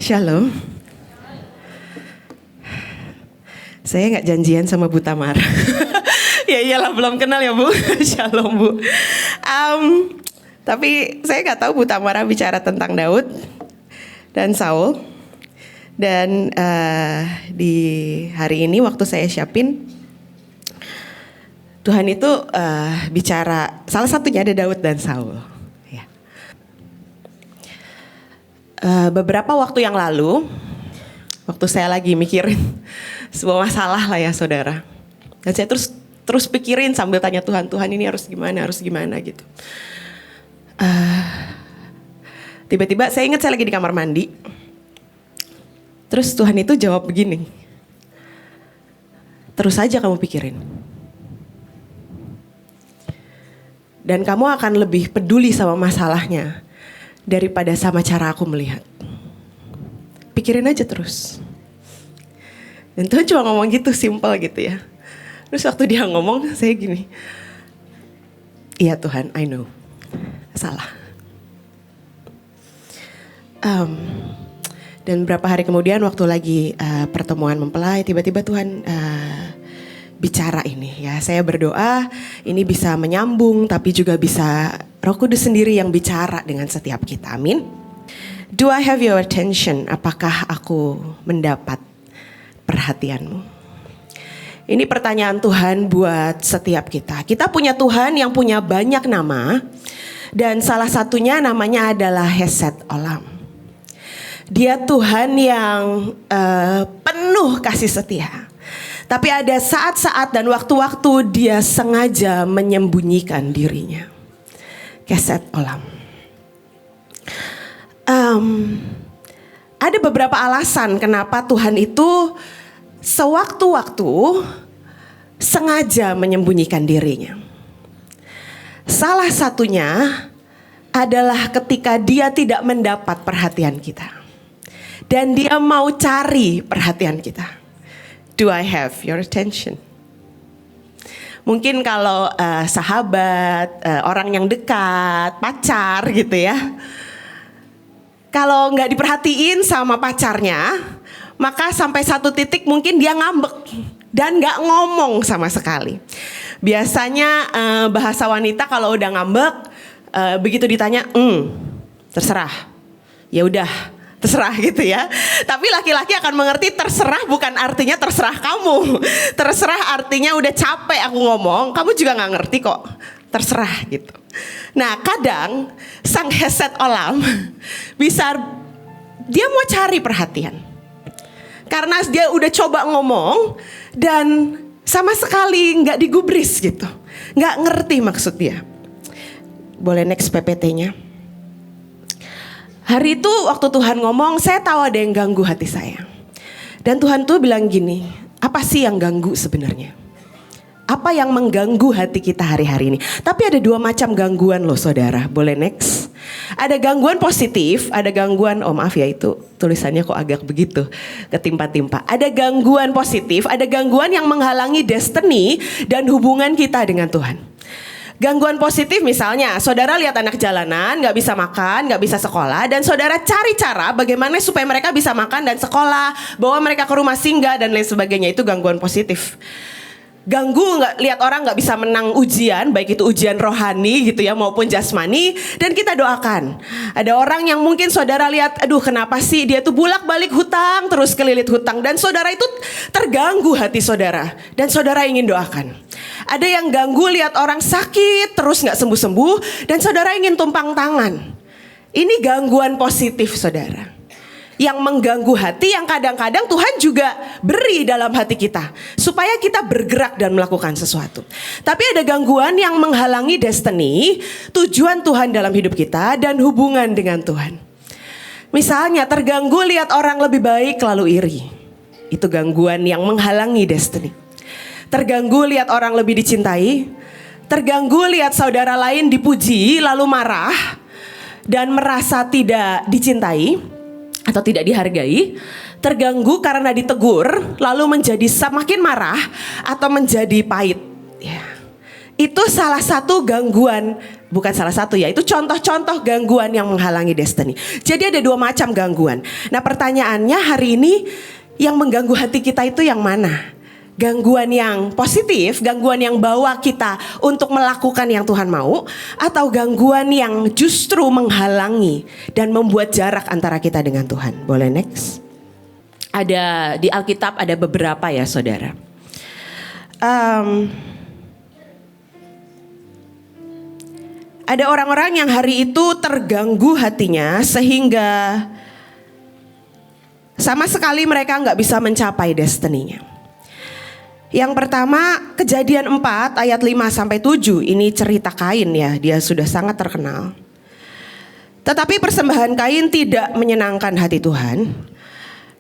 Shalom. Saya nggak janjian sama Bu Tamara. Ya iyalah, belum kenal ya Bu. Shalom Bu. Tapi saya nggak tahu Bu Tamara bicara tentang Daud dan Saul. Dan di hari ini waktu saya siapin, Tuhan itu bicara, salah satunya ada Daud dan Saul. Ya. Beberapa waktu yang lalu, waktu saya lagi mikirin sebuah masalah lah ya saudara, dan saya terus pikirin sambil tanya Tuhan ini harus gimana gitu. Tiba-tiba saya ingat saya lagi di kamar mandi, terus Tuhan itu jawab begini, terus aja kamu pikirin, dan kamu akan lebih peduli sama masalahnya daripada sama cara aku melihat. Pikirin aja terus. Dan Tuhan cuma ngomong gitu, simple gitu ya. Terus waktu dia ngomong, saya gini, iya Tuhan, I know, salah. Dan beberapa hari kemudian waktu lagi pertemuan mempelai, tiba-tiba Tuhan bicara ini ya. Saya berdoa ini bisa menyambung, tapi juga bisa Roh Kudus sendiri yang bicara dengan setiap kita. Amin. Do I have your attention? Apakah aku mendapat perhatianmu? Ini pertanyaan Tuhan buat setiap kita. Kita punya Tuhan yang punya banyak nama, dan salah satunya namanya adalah Hesed Olam. Dia Tuhan yang penuh kasih setia. Tapi ada saat-saat dan waktu-waktu dia sengaja menyembunyikan dirinya. Hesed Olam. Ada beberapa alasan kenapa Tuhan itu sewaktu-waktu sengaja menyembunyikan dirinya. Salah satunya adalah ketika dia tidak mendapat perhatian kita. Dan dia mau cari perhatian kita. Do I have your attention? Mungkin kalau sahabat, orang yang dekat, pacar gitu ya. Kalau nggak diperhatiin sama pacarnya, maka sampai satu titik mungkin dia ngambek dan nggak ngomong sama sekali. Biasanya bahasa wanita kalau udah ngambek, begitu ditanya, terserah, ya udah. Terserah gitu ya. Tapi laki-laki akan mengerti terserah bukan artinya terserah kamu. Terserah artinya udah capek aku ngomong, kamu juga gak ngerti kok. Terserah gitu. Nah kadang sang Hesed Olam bisa, dia mau cari perhatian. Karena dia udah coba ngomong dan sama sekali gak digubris gitu. Gak ngerti maksud dia. Boleh next PPT-nya. Hari itu waktu Tuhan ngomong, saya tahu ada yang ganggu hati saya. Dan Tuhan tuh bilang gini, apa sih yang ganggu sebenarnya? Apa yang mengganggu hati kita hari-hari ini? Tapi ada dua macam gangguan loh saudara, boleh next? Ada gangguan positif, ada gangguan, maaf ya itu tulisannya kok agak begitu, ketimpa-timpa. Ada gangguan positif, ada gangguan yang menghalangi destiny dan hubungan kita dengan Tuhan. Gangguan positif misalnya, saudara lihat anak jalanan gak bisa makan, gak bisa sekolah, dan saudara cari cara bagaimana supaya mereka bisa makan dan sekolah, bawa mereka ke rumah singgah dan lain sebagainya. Itu gangguan positif. Ganggu lihat orang gak bisa menang ujian, baik itu ujian rohani gitu ya maupun jasmani, dan kita doakan. Ada orang yang mungkin saudara lihat, aduh kenapa sih dia tuh bolak-balik hutang, terus kelilit hutang, dan saudara itu terganggu hati saudara, dan saudara ingin doakan. Ada yang ganggu lihat orang sakit terus gak sembuh-sembuh, dan saudara ingin tumpang tangan. Ini gangguan positif saudara, yang mengganggu hati, yang kadang-kadang Tuhan juga beri dalam hati kita supaya kita bergerak dan melakukan sesuatu. Tapi ada gangguan yang menghalangi destiny, tujuan Tuhan dalam hidup kita dan hubungan dengan Tuhan. Misalnya terganggu lihat orang lebih baik lalu iri. Itu gangguan yang menghalangi destiny. Terganggu lihat orang lebih dicintai. Terganggu lihat saudara lain dipuji lalu marah dan merasa tidak dicintai atau tidak dihargai. Terganggu karena ditegur lalu menjadi semakin marah atau menjadi pahit. Ya. Itu salah satu gangguan Bukan salah satu ya, itu contoh-contoh gangguan yang menghalangi destiny. Jadi ada dua macam gangguan. Nah pertanyaannya hari ini, yang mengganggu hati kita itu yang mana? Gangguan yang positif, gangguan yang bawa kita untuk melakukan yang Tuhan mau, atau gangguan yang justru menghalangi dan membuat jarak antara kita dengan Tuhan? Boleh next? Ada di Alkitab ada beberapa ya saudara. Ada orang-orang yang hari itu terganggu hatinya sehingga sama sekali mereka nggak bisa mencapai destiny-nya. Yang pertama Kejadian 4 ayat 5-7, ini cerita Kain ya, dia sudah sangat terkenal. Tetapi persembahan Kain tidak menyenangkan hati Tuhan,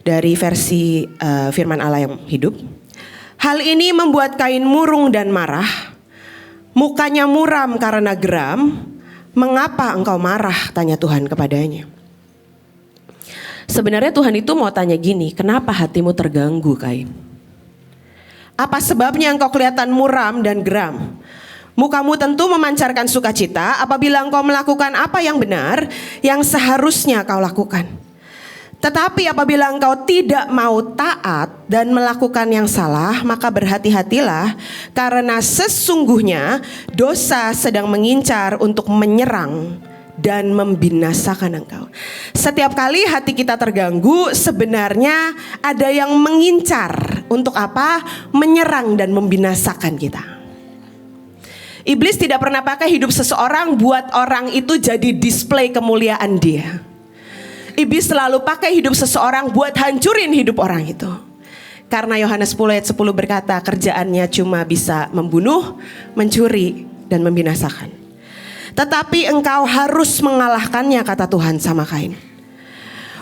dari versi firman Allah yang hidup. Hal ini membuat Kain murung dan marah. Mukanya muram karena geram. Mengapa engkau marah? Tanya Tuhan kepadanya. Sebenarnya Tuhan itu mau tanya gini, kenapa hatimu terganggu Kain? Apa sebabnya engkau kelihatan muram dan geram? Mukamu tentu memancarkan sukacita apabila engkau melakukan apa yang benar, yang seharusnya kau lakukan. Tetapi apabila engkau tidak mau taat dan melakukan yang salah, maka berhati-hatilah, karena sesungguhnya dosa sedang mengincar untuk menyerang dan membinasakan engkau. Setiap kali hati kita terganggu, sebenarnya ada yang mengincar untuk apa? Menyerang dan membinasakan kita. Iblis tidak pernah pakai hidup seseorang buat orang itu jadi display kemuliaan dia. Iblis selalu pakai hidup seseorang buat hancurin hidup orang itu. Karena Yohanes 10 ayat 10 berkata, kerjaannya cuma bisa membunuh, mencuri, dan membinasakan. Tetapi engkau harus mengalahkannya, kata Tuhan sama Kain.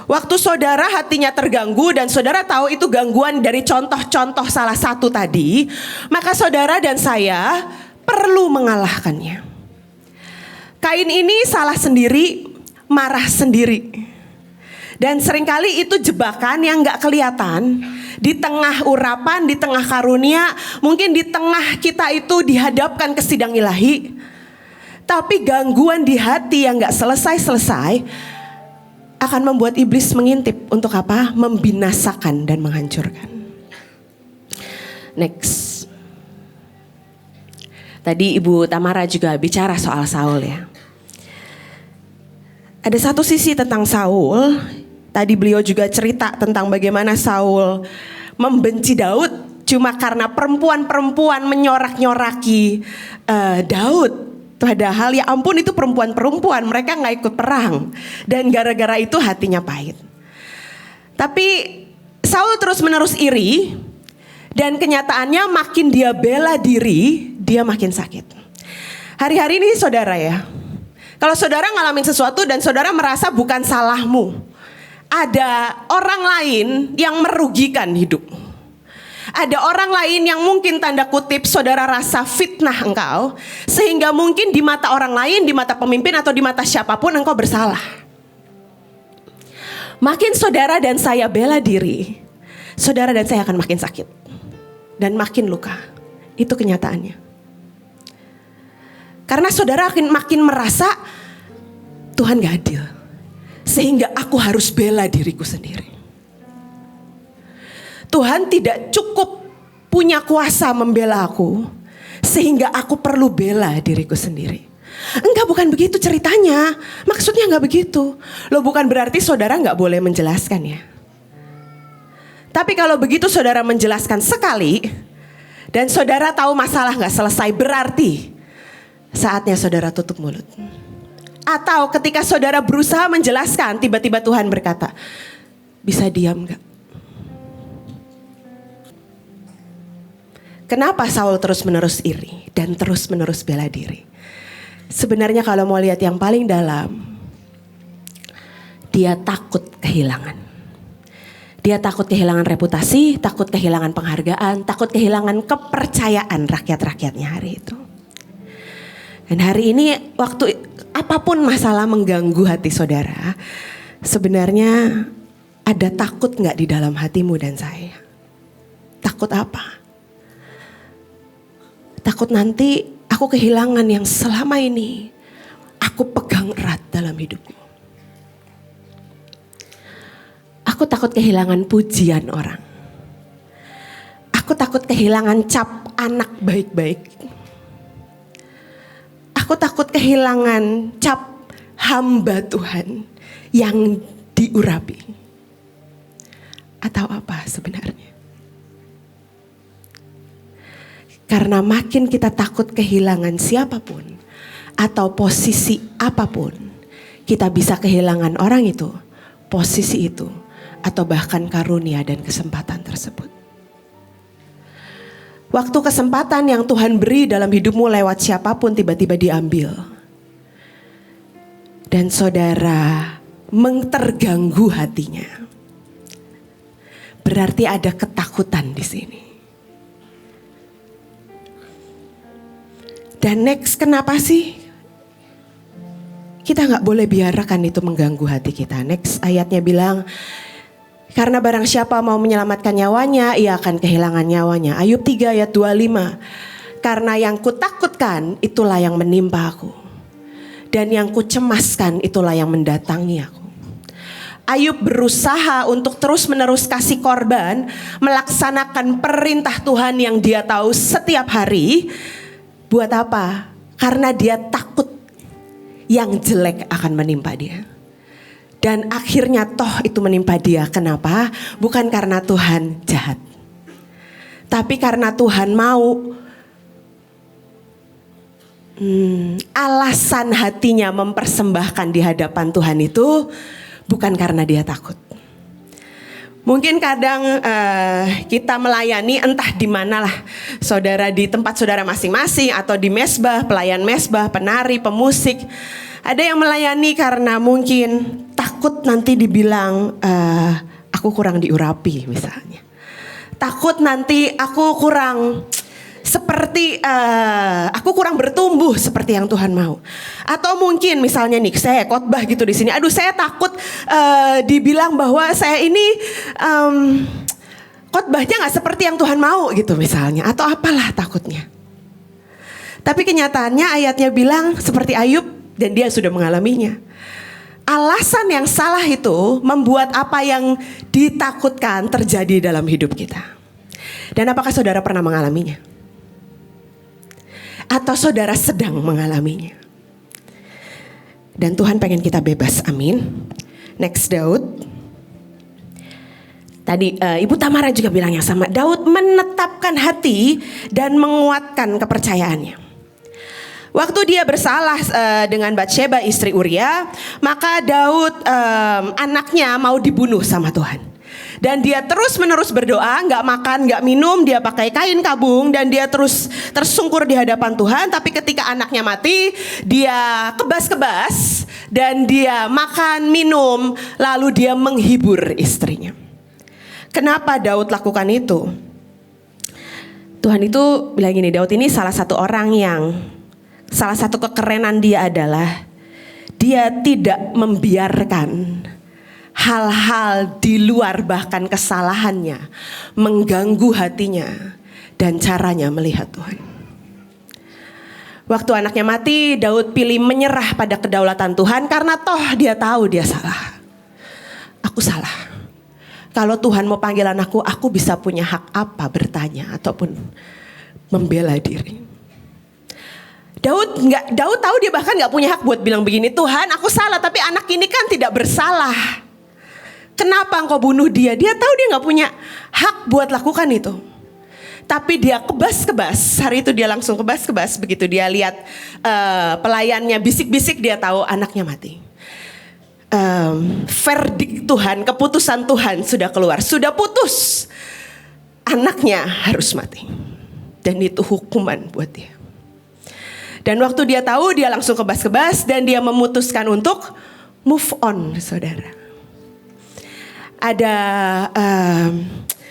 Waktu saudara hatinya terganggu dan saudara tahu itu gangguan dari contoh-contoh salah satu tadi, maka saudara dan saya perlu mengalahkannya. Kain ini salah sendiri, marah sendiri. Dan seringkali itu jebakan yang gak kelihatan. Di tengah urapan, di tengah karunia, mungkin di tengah kita itu dihadapkan ke sidang ilahi. Tapi gangguan di hati yang gak selesai-selesai akan membuat iblis mengintip untuk apa? Membinasakan dan menghancurkan. Next. Tadi Ibu Tamara juga bicara soal Saul ya. Ada satu sisi tentang Saul. Tadi beliau juga cerita tentang bagaimana Saul membenci Daud cuma karena perempuan-perempuan menyorak-nyoraki Daud. Padahal ya ampun itu perempuan-perempuan, mereka gak ikut perang. Dan gara-gara itu hatinya pahit. Tapi Saul terus menerus iri. Dan kenyataannya makin dia bela diri, dia makin sakit. Hari-hari ini saudara ya, kalau saudara ngalamin sesuatu dan saudara merasa bukan salahmu, ada orang lain yang merugikan hidup. Ada orang lain yang mungkin tanda kutip saudara rasa fitnah engkau, sehingga mungkin di mata orang lain, di mata pemimpin atau di mata siapapun engkau bersalah. Makin saudara dan saya bela diri, saudara dan saya akan makin sakit dan makin luka. Itu kenyataannya. Karena saudara makin merasa Tuhan gak adil, sehingga aku harus bela diriku sendiri. Tuhan tidak cukup punya kuasa membela aku, sehingga aku perlu bela diriku sendiri. Enggak, bukan begitu ceritanya. Maksudnya enggak begitu. Loh, bukan berarti saudara enggak boleh menjelaskan ya. Tapi kalau begitu saudara menjelaskan sekali, dan saudara tahu masalah enggak selesai, berarti saatnya saudara tutup mulut. Atau ketika saudara berusaha menjelaskan, tiba-tiba Tuhan berkata, bisa diam enggak? Kenapa Saul terus-menerus iri dan terus-menerus bela diri? Sebenarnya kalau mau lihat yang paling dalam, dia takut kehilangan. Dia takut kehilangan reputasi, takut kehilangan penghargaan, takut kehilangan kepercayaan rakyat-rakyatnya hari itu. Dan hari ini waktu apapun masalah mengganggu hati saudara, sebenarnya ada takut gak di dalam hatimu dan saya? Takut apa? Takut nanti aku kehilangan yang selama ini aku pegang erat dalam hidupku. Aku takut kehilangan pujian orang. Aku takut kehilangan cap anak baik-baik. Aku takut kehilangan cap hamba Tuhan yang diurapi. Atau apa sebenarnya? Karena makin kita takut kehilangan siapapun atau posisi apapun, kita bisa kehilangan orang itu, posisi itu, atau bahkan karunia dan kesempatan tersebut. Waktu kesempatan yang Tuhan beri dalam hidupmu lewat siapapun tiba-tiba diambil. Dan saudara terganggu hatinya. Berarti ada ketakutan di sini. Dan next, kenapa sih kita gak boleh biarkan itu mengganggu hati kita? Next ayatnya bilang, karena barang siapa mau menyelamatkan nyawanya, ia akan kehilangan nyawanya. Ayub 3 ayat 25. Karena yang kutakutkan itulah yang menimpa aku. Dan yang kucemaskan itulah yang mendatangi aku. Ayub berusaha untuk terus menerus kasih korban, melaksanakan perintah Tuhan yang dia tahu setiap hari. Buat apa? Karena dia takut yang jelek akan menimpa dia. Dan akhirnya toh itu menimpa dia. Kenapa? Bukan karena Tuhan jahat. Tapi karena Tuhan mau. Alasan hatinya mempersembahkan di hadapan Tuhan itu bukan karena dia takut. Mungkin kadang kita melayani entah di mana lah, saudara di tempat saudara masing-masing atau di mesbah, pelayan mesbah, penari, pemusik. Ada yang melayani karena mungkin takut nanti dibilang aku kurang diurapi misalnya. Takut nanti aku kurang seperti aku kurang bertumbuh seperti yang Tuhan mau. Atau mungkin misalnya nih saya khotbah gitu di sini. Aduh saya takut dibilang bahwa saya ini khotbahnya nggak seperti yang Tuhan mau gitu misalnya. Atau apalah takutnya. Tapi kenyataannya ayatnya bilang seperti Ayub dan dia sudah mengalaminya. Alasan yang salah itu membuat apa yang ditakutkan terjadi dalam hidup kita. Dan apakah saudara pernah mengalaminya? Atau saudara sedang mengalaminya. Dan Tuhan pengen kita bebas, amin. Next, Daud. Tadi Ibu Tamara juga bilang yang sama. Daud menetapkan hati dan menguatkan kepercayaannya. Waktu dia bersalah dengan Batsheba istri Uria, maka Daud anaknya mau dibunuh sama Tuhan. Dan dia terus menerus berdoa, gak makan, gak minum, dia pakai kain kabung dan dia terus tersungkur di hadapan Tuhan. Tapi ketika anaknya mati, dia kebas-kebas dan dia makan, minum, lalu dia menghibur istrinya. Kenapa Daud lakukan itu? Tuhan itu bilang gini, Daud ini salah satu orang yang, salah satu kekerenan dia adalah dia tidak membiarkan hal-hal di luar bahkan kesalahannya mengganggu hatinya dan caranya melihat Tuhan. Waktu anaknya mati, Daud pilih menyerah pada kedaulatan Tuhan karena toh dia tahu dia salah. Aku salah. Kalau Tuhan mau panggil aku bisa punya hak apa bertanya ataupun membela diri. Daud tahu dia bahkan nggak punya hak buat bilang begini, Tuhan aku salah tapi anak ini kan tidak bersalah. Kenapa engkau bunuh dia? Dia tahu dia gak punya hak buat lakukan itu. Tapi dia kebas-kebas. Hari itu dia langsung kebas-kebas. Begitu dia lihat pelayannya bisik-bisik, dia tahu anaknya mati. Verdik Tuhan, keputusan Tuhan sudah keluar. Sudah putus. Anaknya harus mati. Dan itu hukuman buat dia. Dan waktu dia tahu, dia langsung kebas-kebas. Dan dia memutuskan untuk move on, saudara. Ada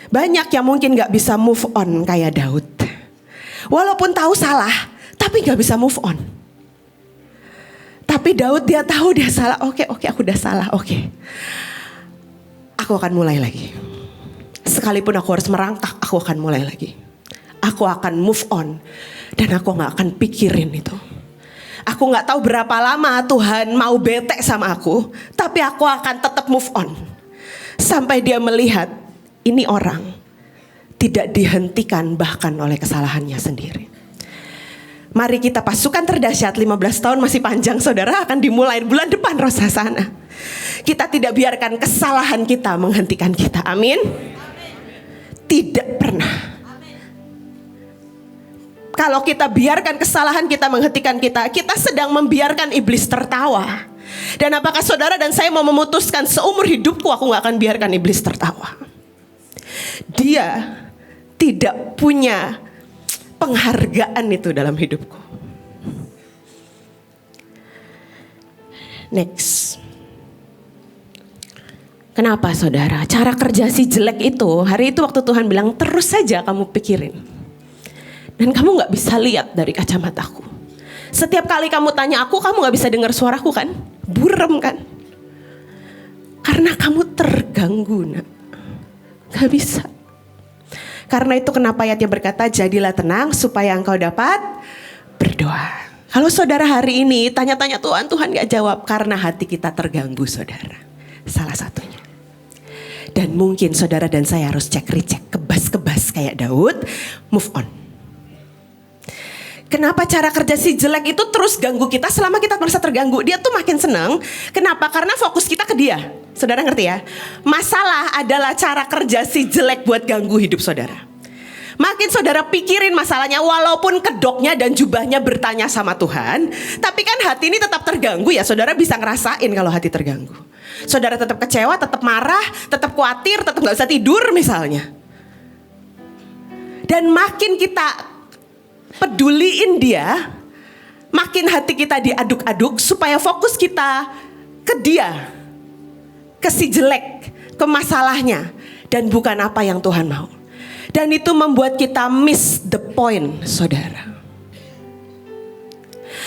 banyak yang mungkin gak bisa move on kayak Daud. Walaupun tahu salah, tapi gak bisa move on. Tapi Daud dia tahu dia salah. Oke, aku udah salah. Oke. Aku akan mulai lagi. Sekalipun aku harus merangkak, aku akan mulai lagi. Aku akan move on. Dan aku gak akan pikirin itu. Aku gak tahu berapa lama Tuhan mau bete sama aku, tapi aku akan tetap move on. Sampai dia melihat ini orang tidak dihentikan bahkan oleh kesalahannya sendiri. Mari kita, pasukan terdahsyat 15 tahun masih panjang saudara, akan dimulai bulan depan Rosh Hashanah. Kita tidak biarkan kesalahan kita menghentikan kita. Amin. Tidak pernah. Kalau kita biarkan kesalahan kita menghentikan kita, kita sedang membiarkan iblis tertawa. Dan apakah saudara dan saya mau memutuskan seumur hidupku aku gak akan biarkan iblis tertawa? Dia tidak punya penghargaan itu dalam hidupku. Next. Kenapa saudara? Cara kerja si jelek itu, hari itu waktu Tuhan bilang terus saja kamu pikirin. Dan kamu gak bisa lihat dari kacamataku. Setiap kali kamu tanya aku, kamu gak bisa dengar suaraku kan? Burem kan? Karena kamu terganggu nak. Gak bisa. Karena itu kenapa ayatnya berkata, jadilah tenang supaya engkau dapat berdoa. Kalau saudara hari ini tanya-tanya Tuhan, Tuhan gak jawab karena hati kita terganggu saudara. Salah satunya. Dan mungkin saudara dan saya harus cek recheck, kebas-kebas kayak Daud, move on. Kenapa cara kerja si jelek itu terus ganggu kita selama kita merasa terganggu? Dia tuh makin senang. Kenapa? Karena fokus kita ke dia. Saudara ngerti ya? Masalah adalah cara kerja si jelek buat ganggu hidup saudara. Makin saudara pikirin masalahnya, walaupun kedoknya dan jubahnya bertanya sama Tuhan, tapi kan hati ini tetap terganggu ya. Saudara bisa ngerasain kalau hati terganggu. Saudara tetap kecewa, tetap marah, tetap khawatir, tetap gak bisa tidur misalnya. Dan makin kita peduliin dia, makin hati kita diaduk-aduk supaya fokus kita ke dia, ke si jelek, ke masalahnya, dan bukan apa yang Tuhan mau. Dan itu membuat kita miss the point, saudara.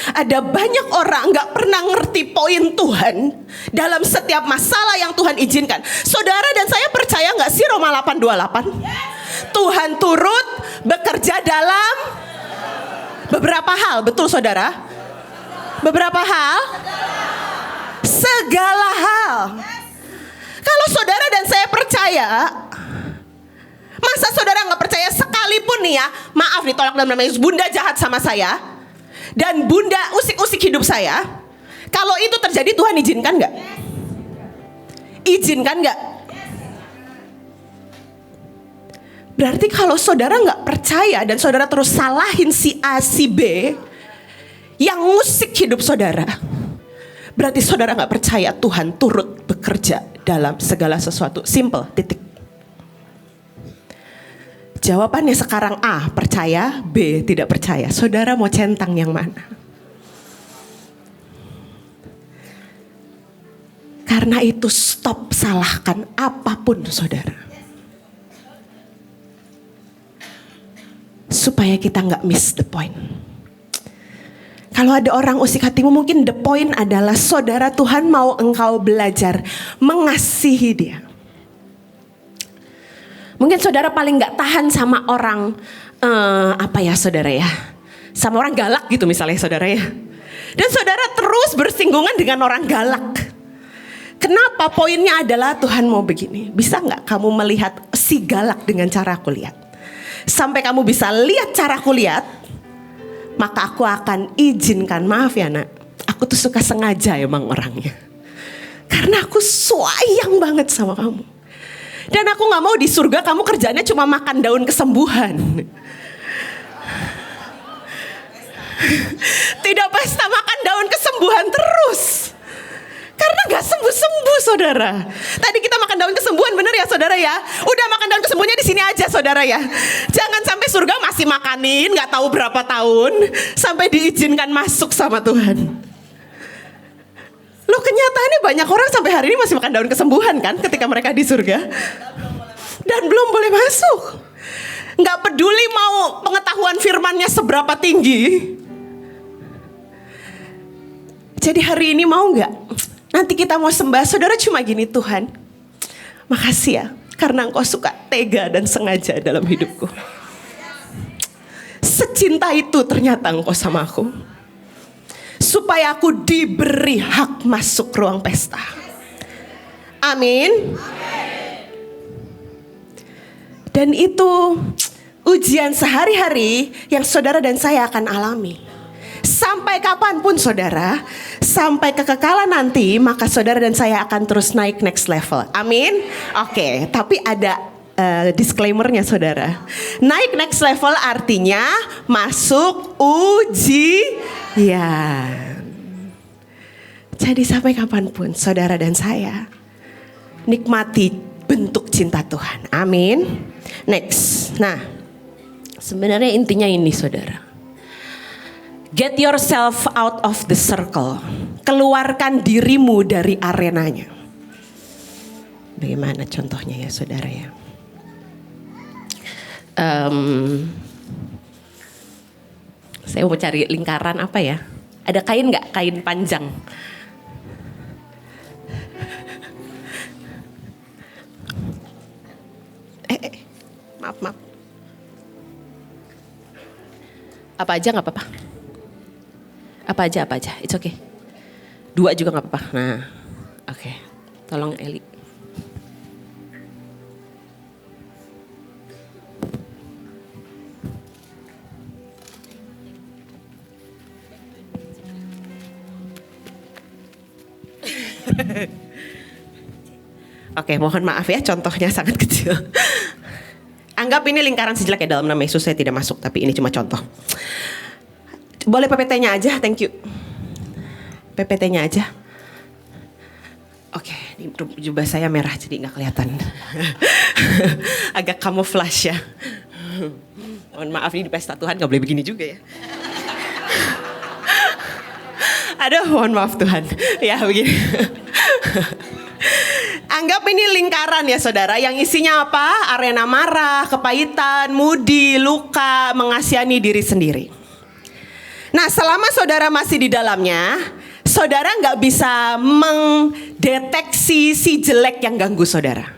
Ada banyak orang gak pernah ngerti poin Tuhan dalam setiap masalah yang Tuhan izinkan. Saudara dan saya percaya gak sih Roma 8:28? Tuhan turut bekerja dalam beberapa hal, betul saudara? Beberapa hal? Segala hal. Kalau saudara dan saya percaya, masa saudara gak percaya sekalipun nih ya, maaf ditolak dalam nama Yesus, bunda jahat sama saya, dan bunda usik-usik hidup saya. Kalau itu terjadi Tuhan izinkan gak? Izinkan gak? Berarti kalau saudara gak percaya dan saudara terus salahin si A, si B yang ngusik hidup saudara, berarti saudara gak percaya Tuhan turut bekerja dalam segala sesuatu. Simple, titik. Jawabannya sekarang A, percaya, B, tidak percaya. Saudara mau centang yang mana? Karena itu stop salahkan apapun saudara. Supaya kita gak miss the point. Kalau ada orang usik hatimu, mungkin the point adalah saudara, Tuhan mau engkau belajar mengasihi dia. Mungkin saudara paling gak tahan sama orang saudara ya, sama orang galak gitu misalnya saudara ya. Dan saudara terus bersinggungan dengan orang galak. Kenapa? Poinnya adalah Tuhan mau begini. Bisa gak kamu melihat si galak dengan cara aku lihat? Sampai kamu bisa lihat cara aku lihat, maka aku akan izinkan. Maaf ya nak, aku tuh suka sengaja emang orangnya, karena aku sayang banget sama kamu. Dan aku gak mau di surga kamu kerjanya cuma makan daun kesembuhan. Tidak pesta makan daun kesembuhan terus, karena gak sembuh-sembuh saudara. Tadi kita makan daun kesembuhan, bener ya saudara ya? Udah makan daun kesembuhannya di sini aja saudara ya. Jangan sampai surga masih makanin gak tahu berapa tahun sampai diizinkan masuk sama Tuhan. Loh, kenyataannya banyak orang sampai hari ini masih makan daun kesembuhan kan ketika mereka di surga. Dan belum boleh masuk. Gak peduli mau pengetahuan firmannya seberapa tinggi. Jadi hari ini mau gak? Nanti kita mau sembah, saudara cuma gini, Tuhan, makasih ya karena engkau suka tega dan sengaja dalam hidupku. Secinta itu ternyata engkau sama aku. supaya aku diberi hak masuk ruang pesta. Amin. Dan itu ujian sehari-hari yang saudara dan saya akan alami. Sampai kapanpun saudara, sampai kekekalan nanti, maka saudara dan saya akan terus naik next level. Amin. Oke, tapi ada disclaimernya saudara. Naik next level artinya masuk ujian. Jadi sampai kapanpun saudara dan saya nikmati bentuk cinta Tuhan. Amin. Next. Nah, sebenarnya intinya ini saudara. Get yourself out of the circle. Keluarkan dirimu dari arenanya. Bagaimana contohnya ya saudara ya? Saya mau cari lingkaran apa ya? Ada kain nggak? Kain panjang. Maaf. Apa aja nggak apa-apa. Apa aja, it's okay. 2 juga nggak apa-apa. Nah, oke. Tolong Eli. Oke, mohon maaf ya, contohnya sangat kecil. Anggap ini lingkaran sejelek ya, dalam nama Yesus saya tidak masuk, tapi ini cuma contoh. Boleh PPT-nya aja, thank you. PPT-nya aja. Oke, ini jubah saya merah jadi nggak kelihatan. Agak camouflage ya. Mohon maaf, ini di pesta Tuhan nggak boleh begini juga ya. Aduh, mohon maaf Tuhan. Ya begini. Anggap ini lingkaran ya saudara, yang isinya apa? Arena marah, kepahitan, mudi, luka, mengasihani diri sendiri. Nah, selama saudara masih di dalamnya, saudara nggak bisa mendeteksi si jelek yang ganggu saudara.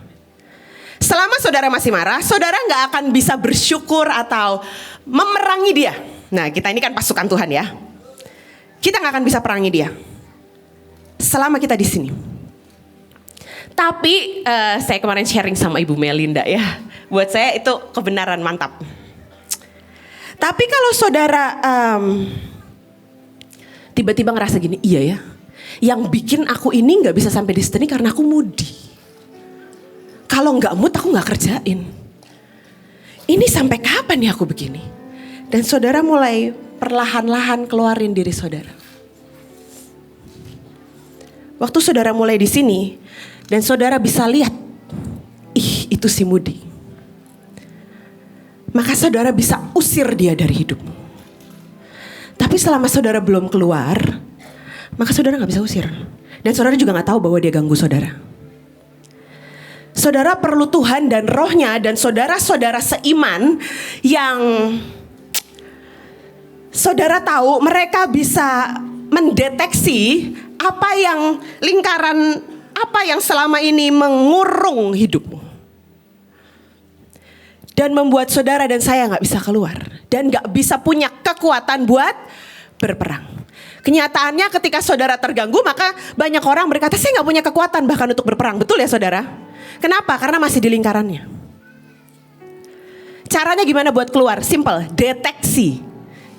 Selama saudara masih marah, saudara nggak akan bisa bersyukur atau memerangi dia. Nah, kita ini kan pasukan Tuhan ya. Kita nggak akan bisa perangi dia selama kita di sini. Tapi saya kemarin sharing sama Ibu Melinda ya. Buat saya itu kebenaran mantap. Tapi kalau saudara tiba-tiba ngerasa gini, iya ya, yang bikin aku ini nggak bisa sampai di sini karena aku mudi. Kalau nggak mood aku nggak kerjain. Ini sampai kapan ya aku begini? Dan saudara mulai perlahan-lahan keluarin diri saudara. Waktu saudara mulai di sini dan saudara bisa lihat, ih itu si mudi. Maka saudara bisa usir dia dari hidupmu. Tapi selama saudara belum keluar, maka saudara gak bisa usir. Dan saudara juga gak tahu bahwa dia ganggu saudara. Saudara perlu Tuhan dan rohnya dan saudara-saudara seiman yang saudara tahu mereka bisa mendeteksi apa yang lingkaran, apa yang selama ini mengurung hidupmu. Dan membuat saudara dan saya gak bisa keluar. Dan gak bisa punya kekuatan buat berperang. Kenyataannya ketika saudara terganggu, maka banyak orang berkata, saya gak punya kekuatan bahkan untuk berperang. Betul ya saudara? Kenapa? Karena masih di lingkarannya. Caranya gimana buat keluar? Simple, deteksi.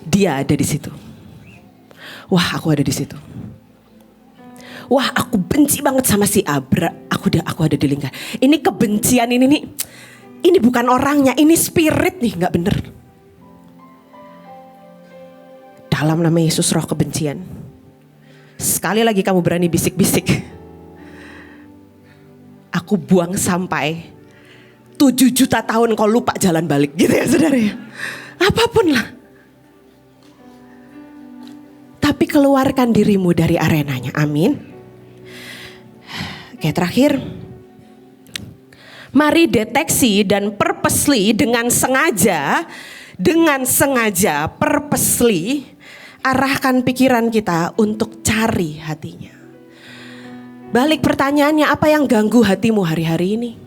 Dia ada di situ. Wah, aku ada di situ. Wah, aku benci banget sama si Abra. Aku ada di lingkaran. Ini kebencian ini nih. Ini bukan orangnya, ini spirit nih, gak bener. Dalam nama Yesus roh kebencian. Sekali lagi kamu berani bisik-bisik. Aku buang sampai 7 juta tahun kau lupa jalan balik gitu ya saudara ya. Apapun lah. Tapi keluarkan dirimu dari arenanya, amin. Oke, terakhir. Mari deteksi dan purposely dengan sengaja purposely arahkan pikiran kita untuk cari hatinya. Balik pertanyaannya, apa yang ganggu hatimu hari-hari ini?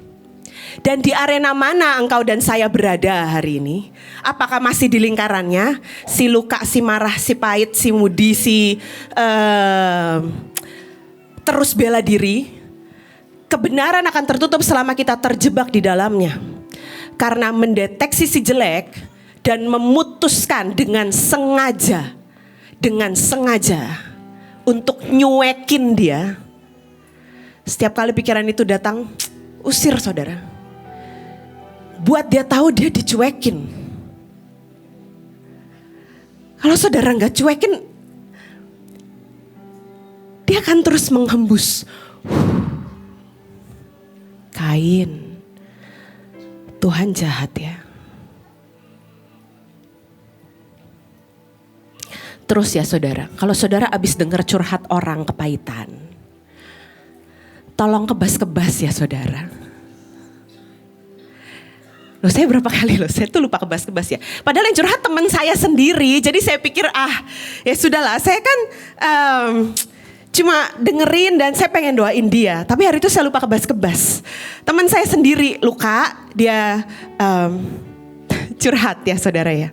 Dan di arena mana engkau dan saya berada hari ini? Apakah masih di lingkarannya? Si luka, si marah, si pahit, si mudi, si terus bela diri. Kebenaran akan tertutup selama kita terjebak di dalamnya. Karena mendeteksi si jelek dan memutuskan dengan sengaja untuk nyuekin dia. Setiap kali pikiran itu datang, usir saudara. Buat dia tahu dia dicuekin. Kalau saudara gak cuekin, dia akan terus menghembus. Kain, Tuhan jahat ya. Terus ya saudara, kalau saudara abis dengar curhat orang kepahitan, tolong kebas-kebas ya saudara. Loh saya berapa kali saya tuh lupa kebas-kebas ya. Padahal yang curhat teman saya sendiri. Jadi saya pikir ya sudahlah, saya kan cuma dengerin dan saya pengen doain dia. Tapi hari itu saya lupa kebas-kebas. Teman saya sendiri luka, dia curhat ya saudara ya.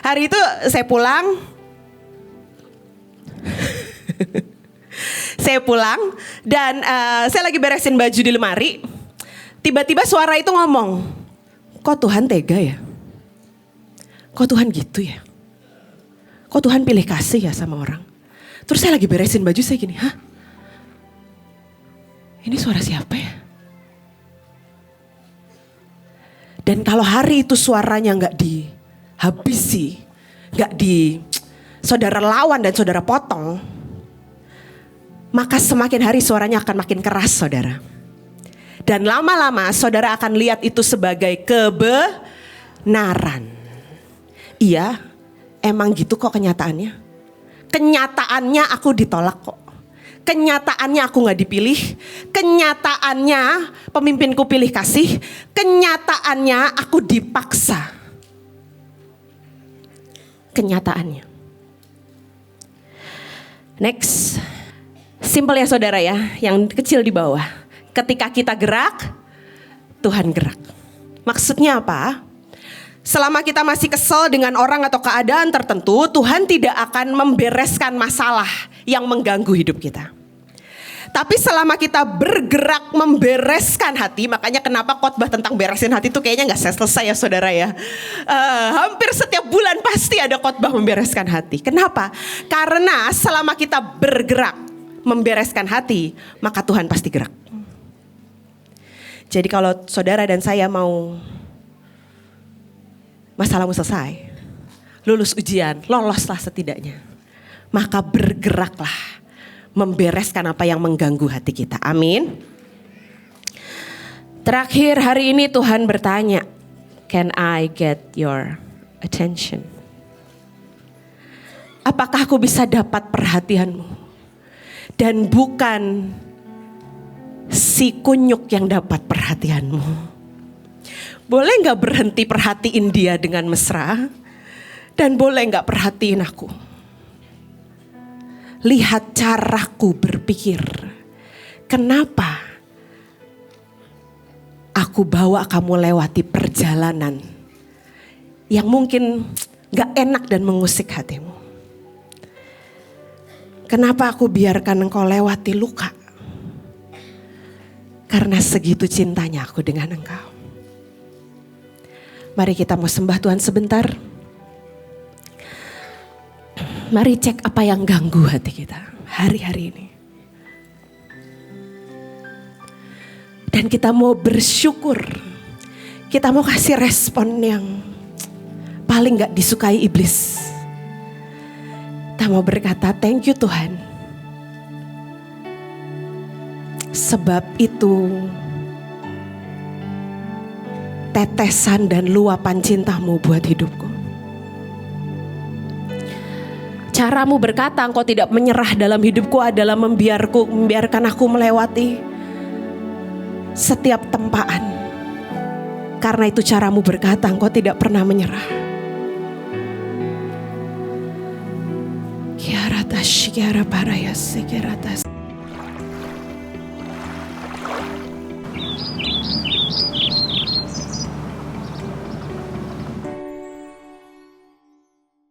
Hari itu saya pulang. Saya pulang dan saya lagi beresin baju di lemari. Tiba-tiba suara itu ngomong, kok Tuhan tega ya? Kok Tuhan gitu ya? Kok Tuhan pilih kasih ya sama orang? Terus saya lagi beresin baju, saya gini, ini suara siapa ya? Dan kalau hari itu suaranya gak dihabisi, gak saudara lawan dan saudara potong, maka semakin hari suaranya akan makin keras saudara. Dan lama-lama saudara akan lihat itu sebagai kebenaran. Iya, emang gitu kok kenyataannya. Kenyataannya aku ditolak kok. Kenyataannya aku gak dipilih. Kenyataannya pemimpinku pilih kasih. Kenyataannya aku dipaksa. Kenyataannya. Next. Simple ya saudara ya, yang kecil di bawah. Ketika kita gerak, Tuhan gerak. Maksudnya apa? Selama kita masih kesel dengan orang atau keadaan tertentu, Tuhan tidak akan membereskan masalah yang mengganggu hidup kita. Tapi selama kita bergerak membereskan hati, makanya kenapa khotbah tentang beresin hati itu kayaknya gak selesai ya saudara ya. Hampir setiap bulan pasti ada khotbah membereskan hati. Kenapa? Karena selama kita bergerak membereskan hati, maka Tuhan pasti gerak. Jadi kalau saudara dan saya mau masalahmu selesai, lulus ujian, loloslah setidaknya, maka bergeraklah membereskan apa yang mengganggu hati kita. Amin. Terakhir hari ini Tuhan bertanya, can I get your attention? Apakah aku bisa dapat perhatianmu? Dan bukan si kunyuk yang dapat perhatianmu. Boleh gak berhenti perhatiin dia dengan mesra? Dan boleh gak perhatiin aku? Lihat caraku berpikir. Kenapa aku bawa kamu lewati perjalanan yang mungkin gak enak dan mengusik hatimu? Kenapa aku biarkan engkau lewati luka? Karena segitu cintanya aku dengan engkau. Mari kita mau sembah Tuhan sebentar. Mari cek apa yang ganggu hati kita hari-hari ini. Dan kita mau bersyukur. Kita mau kasih respon yang paling gak disukai iblis. Kita mau berkata thank you Tuhan. Sebab itu tetesan dan luapan cintamu buat hidupku. Caramu berkata engkau tidak menyerah dalam hidupku adalah membiarkan aku melewati setiap tempaan. Karena itu caramu berkata engkau tidak pernah menyerah. Kiara tash, kiara parayas, kiara tas.